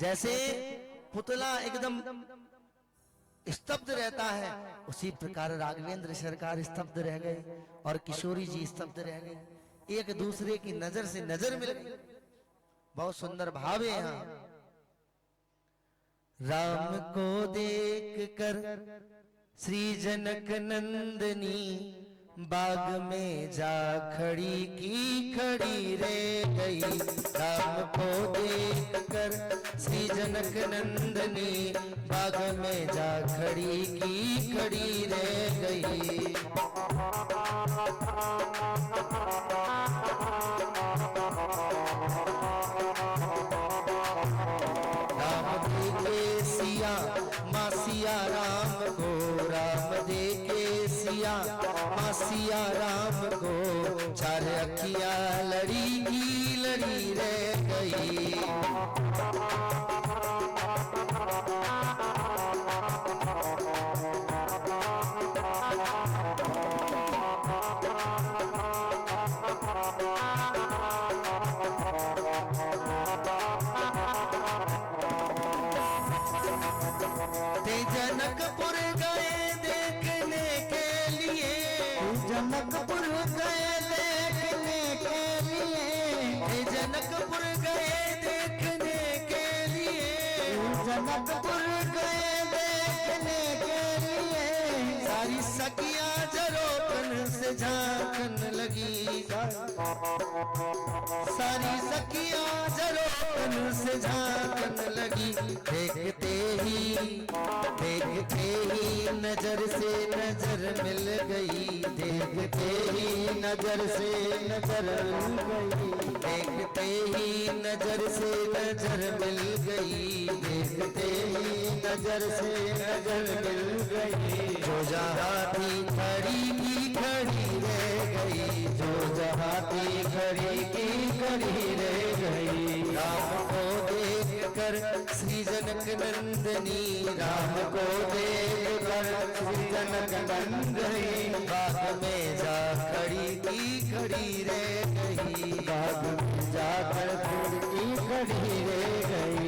जैसे पुतला एकदम स्तब्ध रहता है, उसी प्रकार राघवेंद्र सरकार स्तब्ध रह गए और किशोरी जी स्तब्ध रह गए, एक दूसरे की नजर से नजर मिल गई। बहुत सुंदर भाव है यहाँ। राम को देख कर श्री जनक नंदनी बाग में जा खड़ी की खड़ी रह गई। राम को देख कर श्री जनक नंदनी बाग में जा खड़ी की खड़ी रह गई। राम देखे सिया माँ सिया राम को, राम देखे सिया माँ सिया राम को, चार अखियाँ लड़ी की लड़ी रह गई। जनकपुर गए देखने के लिए, जनकपुर गए देखने के लिए, जनकपुर गए देखने के लिए, जनकपुर गए देखने के लिए। सारी सखियां जरोकन से झांकन लगी, सारी सखियां जरोकन से झांकन लगी। देखते ही नजर से नजर मिल गई, देखते ही नजर से नजर मिल गई, देखते ही नजर से नजर मिल गई, देखते ही नजर से नजर मिल गई। जो जहाँ थी खड़ी की खड़ी रह गई, जो जहाँ थी खड़ी की खड़ी रह गई। राम को देख कर श्री जनक नंदनी, राम को देख कर श्री जनक नंदनी बाग में जा खड़ी की खड़ी रह गई, बाग में जाकर खड़ी की खड़ी रह गई।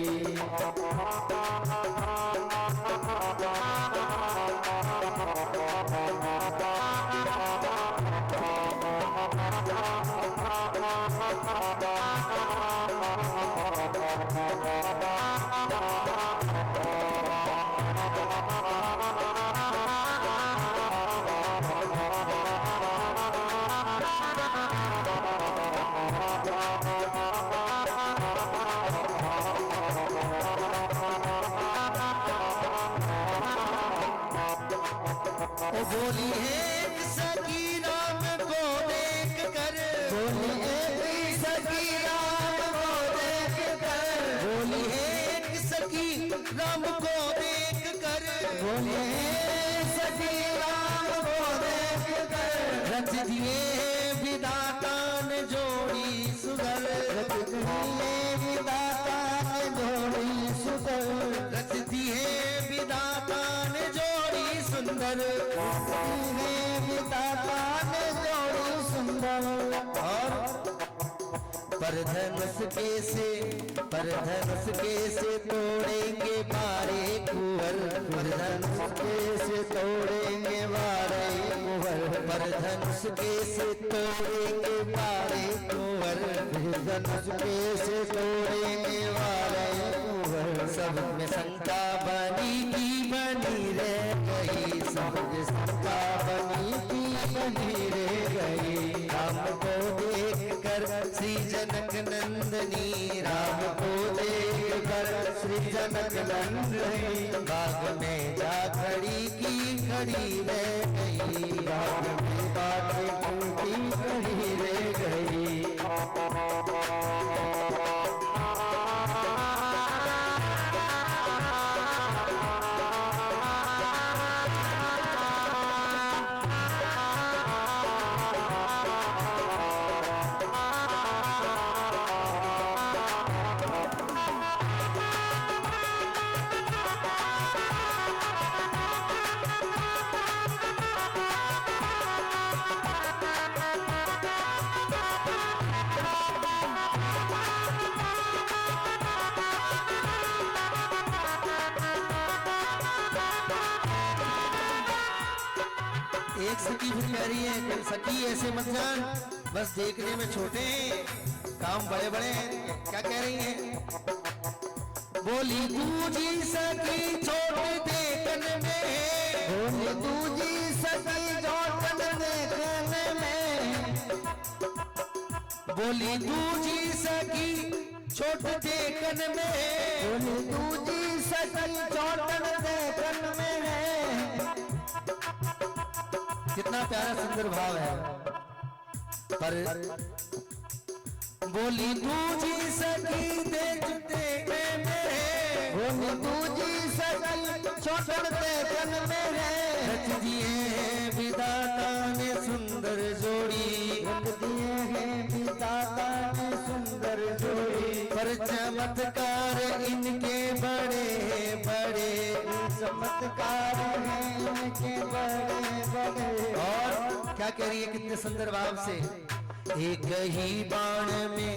बोली एक सखी राम को देख कर, बोली एक सखी राम को देख कर, बोली एक सखी राम को देख कर, बोली एक सखी राम को देख कर। रच दिए विधाता ने जोड़ी सुधर, रच दिए विधाता ने जोड़ी सुधर, रच दिए विधाता ने जोड़ी सुंदर, विधाता ने जोड़ी सुंदर। और परधनुष के से तोड़ेंगे बारे कुंवर, परधनुष के से तोड़ेंगे बारे कुंवर, परधनुष के से तोड़ेंगे बारे कुंवर, परधनुष के से तोड़ेंगे बारे कुंवर। सब में शंका बनी की बनी रह गई, सब में शंका बनी की बनी रह गई। राम को देख कर श्री जनक नंदनी, राम को देख कर श्री जनक नंदनी बाग में जा खड़ी की खड़ी रह गई, बाग में बाग की खड़ी रह गई। सखी फिर कह रही है कि सखी ऐसे मत जान, बस देखने में छोटे हैं, काम बड़े बड़े हैं। क्या कह रही हैं? बोली दूजी सखी छोट देखन में, बोली दूजी सखी छोट देखन में, बोली दूजी सखी छोट देखन में, बोली दूजी सखी छोट देखन में है। कितना प्यारा सुंदर भाव है। पर बोली दूजी सखी देखन में, बोली दूजी सखी छोट देखन में है। रच दिए विधाता ने सुंदर जोड़ी, रच दिए हैं विधाता ने सुंदर जोड़ी, पर चमत्कार इनके बड़े बड़े, चमत्कार हैं इनके बड़े बड़े। और क्या कह रही है कितने सुंदर भाव से? एक ही बाण में,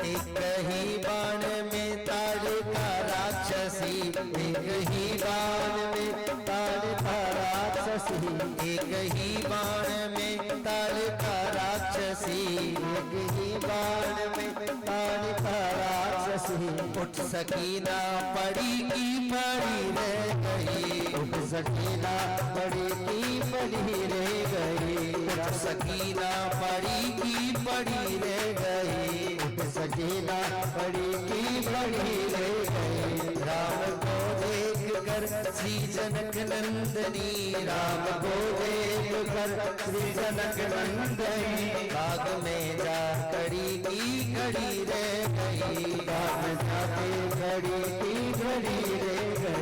एक ही बाण में ताड़का राक्षसी, एक ही बाण में ताड़का राक्षसी, एक ही बाण में ताड़का राक्षसी, एक ही बाण में ताड़का राक्षसी। उठ सकीना पड़ी की पड़ी रह गई, उठ सकीना पड़ी की पड़ी रह गई, उठ सकीना पड़ी की पड़ी रह गई, उठ सकीना पड़ी की पड़ी रह गई। राम को देख कर श्री जनक नंदनी, राम को देख कर श्री जनक नंदनी, बाग में जा खड़ी की खड़ी रह गई, बाग में जाते खड़ी की खड़ी रह गई।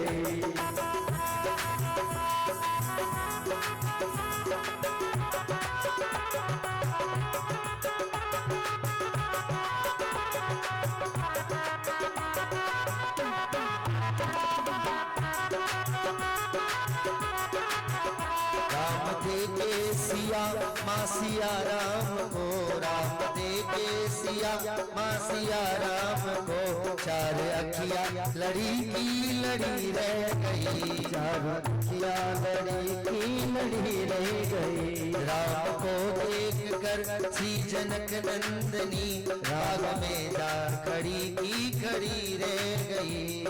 देखे सिया माँ सिया राम को, राम देखे सिया माँ सिया राम को, चार अखियाँ लड़ी की लड़ी रह गई, चार अखियाँ लड़ी की लड़ी रह गई। राम को देख कर श्री जनक नंदनी, राग में जा खड़ी की खड़ी रह गई,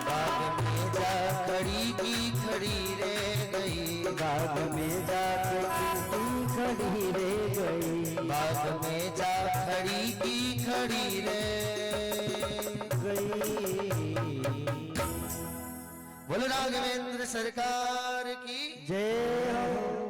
बाग में जा खड़ी की खड़ी रह गई, बाग में जा खड़ी की खड़ी रह गई, बाग में जा खड़ी की खड़ी रह गई। बोलो राघवेंद्र सरकार की जय हो।